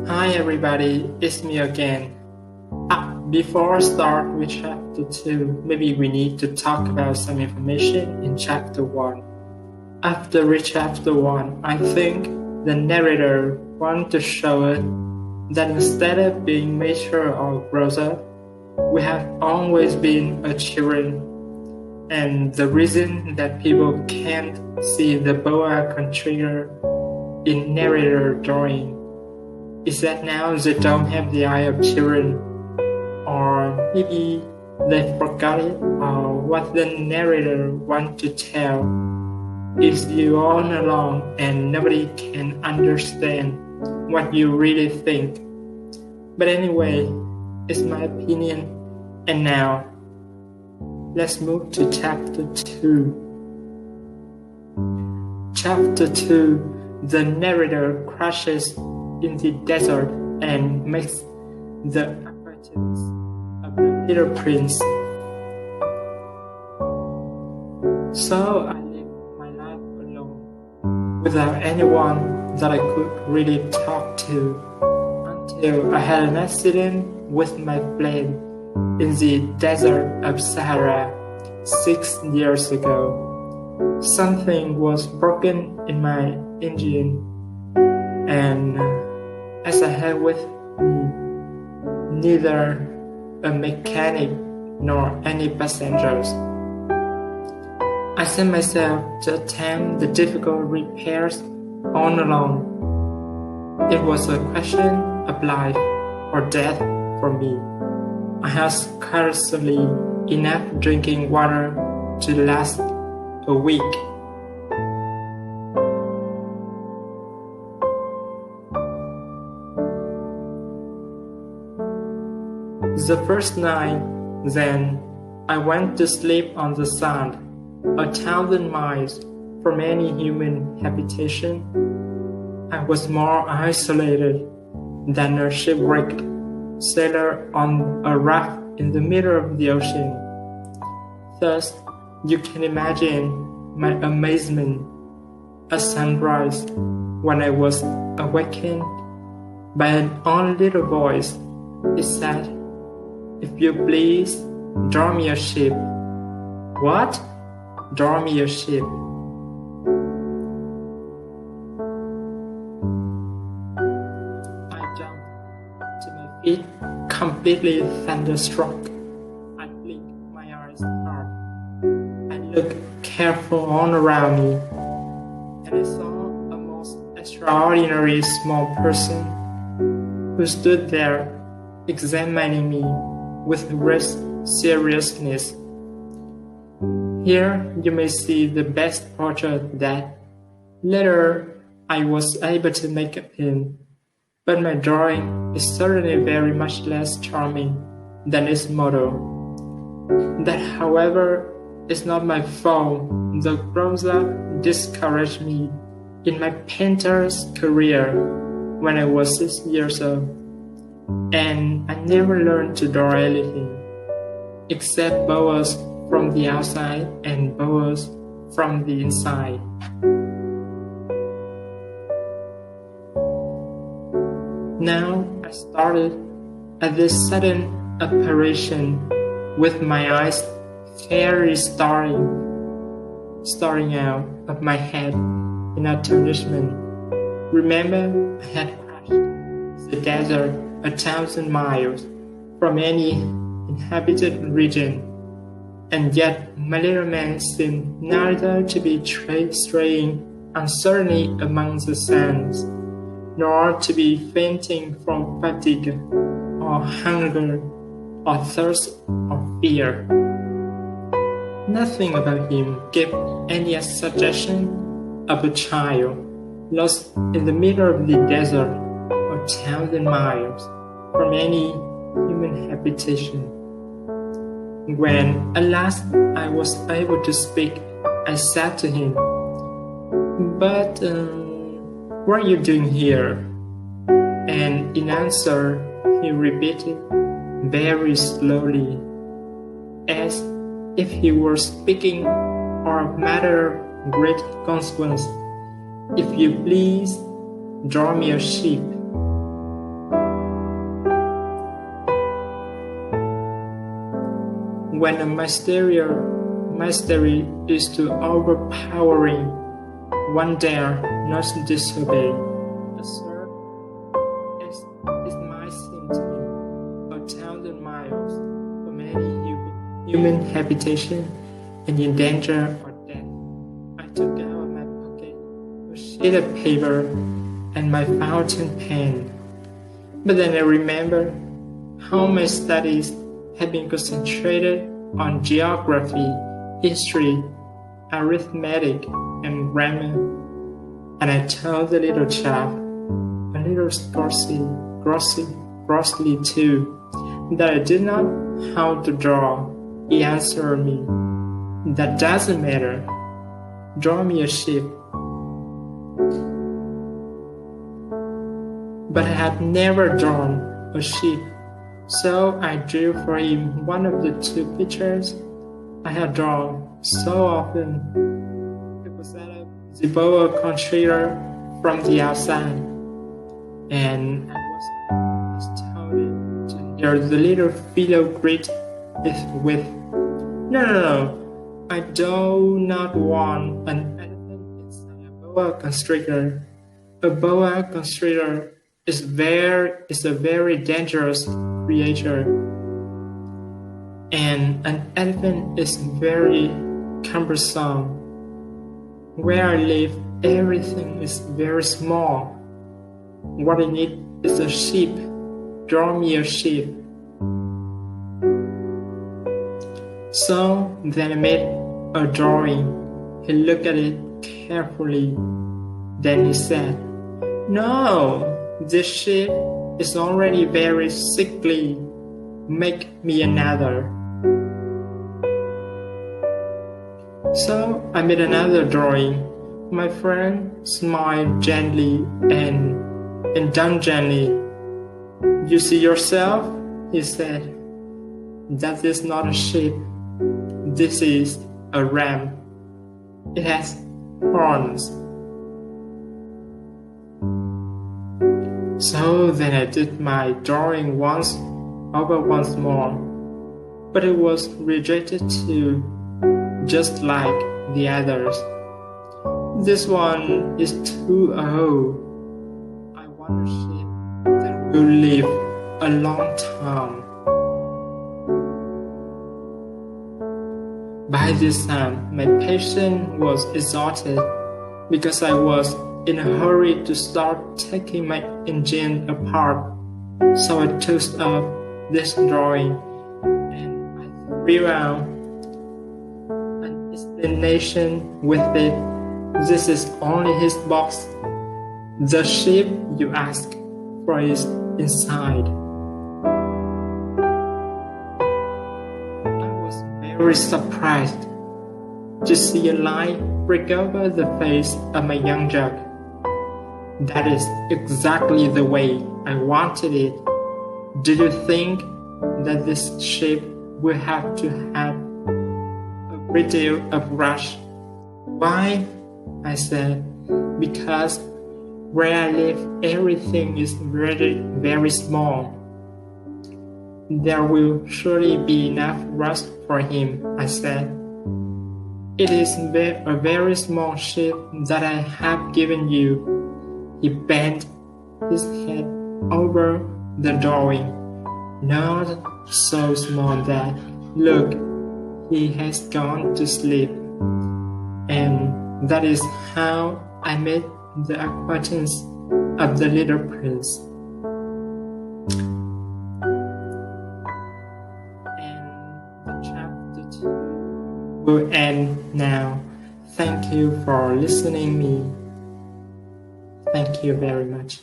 Hi everybody, it's me again. Before I start with chapter 2, maybe we need to talk about some information in chapter 1. After read chapter 1, I think the narrator wants to show us that instead of being mature or grown up, we have always been a children. And the reason that people can't see the boa constrictor in narrator drawing is that now they don't have the eye of children, or maybe they forgot it, or what the narrator wants to tell is you all along and nobody can understand what you really think. But anyway, it's my opinion, and now let's move to chapter 2. Chapter 2, the narrator crashes in the desert and makes the acquaintance of the little prince. So I lived my life alone, without anyone that I could really talk to, until I had an accident with my plane in the desert of Sahara 6 years ago. Something was broken in my engine, and as I had with me neither a mechanic nor any passengers, I set myself to attempt the difficult repairs on alone. It was a question of life or death for me. I had scarcely enough drinking water to last a week. The first night, then, I went to sleep on the sand, 1,000 miles from any human habitation. I was more isolated than a shipwrecked sailor on a raft in the middle of the ocean. Thus, you can imagine my amazement at sunrise when I was awakened by an own little voice. It said, "If you please, draw me a ship." What? Draw me a ship? I jumped to my feet, completely thunderstruck. I blinked my eyes hard. I looked careful all around me, and I saw a most extraordinary small person who stood there examining me with great seriousness. Here you may see the best portrait that later I was able to make of him, but my drawing is certainly very much less charming than its model. That, however, is not my fault. The grown-up discouraged me in my painter's career when I was 6 years old, and I never learned to draw anything except boas from the outside and boas from the inside. Now I started at this sudden apparition with my eyes fairly starting out of my head in astonishment. Remember, I had crashed the desert 1,000 miles from any inhabited region, and yet my little man seemed neither to be straying uncertainly among the sands, nor to be fainting from fatigue, or hunger, or thirst, or fear. Nothing about him gave any suggestion of a child lost in the middle of the desert 1,000 miles from any human habitation. When at last I was able to speak, I said to him, "But what are you doing here?" And in answer, he repeated very slowly, as if he were speaking of a matter of great consequence, "If you please, draw me a ship." when a mastery is too overpowering, one dare not disobey. A sword, it might seem to me, 1,000 miles from any human habitation and in danger or death. I took out of my pocket a sheet of paper and my fountain pen. But then I remembered how my studies had been concentrated on geography, history, arithmetic, and grammar. And I told the little chap, a little grossly too, that I did not know how to draw. He answered me, "That doesn't matter. Draw me a ship." But I had never drawn a ship, so I drew for him one of the 2 pictures I had drawn so often. It was that of the boa constrictor from the outside, and I was astounded to hear the little fellow greet it with, No, I do not want an elephant inside a boa constrictor. A boa constrictor is a very dangerous creature, and an elephant is very cumbersome. Where I live, everything is very small. What I need is a ship. Draw me a ship. So then I made a drawing. He looked at it carefully. Then he said, "No, this ship is already very sickly. Make me another." So I made another drawing. My friend smiled gently and indulgently. "You see yourself?" he said. "That is not a ship. This is a ram. It has horns." So then I did my drawing once more, but it was rejected too, just like the others. "This one is too old. I want a ship that will live a long time." By this time, my patience was exhausted because I was in a hurry to start taking my engine apart. So I took up this drawing and I threw out an explanation with it. "This is only his box. The ship you ask for is inside." I was very surprised to see a light break over the face of my young jug. That is exactly the way I wanted it. Did you think that this ship will have to have a great deal of rush? "Why?" I said. "Because where I live, everything is very, very small. There will surely be enough rust for him," I said. "It is a very small ship that I have given you." He bent his head over the drawing. "Not so small that, look, he has gone to sleep." And that is how I made the acquaintance of the little prince. And the chapter 2 will end now. Thank you for listening me. Thank you very much.